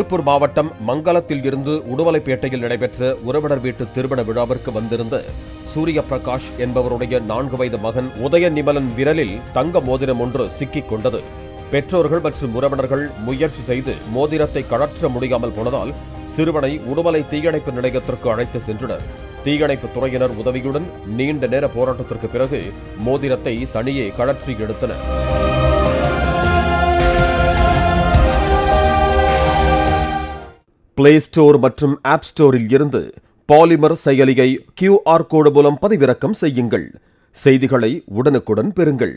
திருப்பூர் மாவட்டம் மங்கலத்தில் இருந்து உடுமலைப்பேட்டையில் நடைபெற்ற உறவினர் வீட்டு திருமண விழாவிற்கு வந்திருந்த சூரிய பிரகாஷ் என்பவருடைய 4 வயது மகன் உதயநிமலன் விரலில் தங்க மோதிரம் ஒன்று சிக்கிக் கொண்டது. பெற்றோர்கள் மற்றும் உறவினர்கள் முயற்சி செய்து மோதிரத்தை கழற்ற முடியாமல் போனதால் சிறுவனை உடுமலை தீயணைப்பு நிலையத்திற்கு அழைத்து சென்றனர். தீயணைப்பு துறையினர் உதவியுடன் நீண்ட நேர போராட்டத்திற்கு பிறகு மோதிரத்தை தனியே கழற்றி எடுத்தனர். பிளே ஸ்டோர் மற்றும் ஆப் ஸ்டோரில் இருந்து பாலிமர் செயலியை QR கோடு மூலம் பதிவிறக்கம் செய்யுங்கள். செய்திகளை உடனுக்குடன் பெறுங்கள்.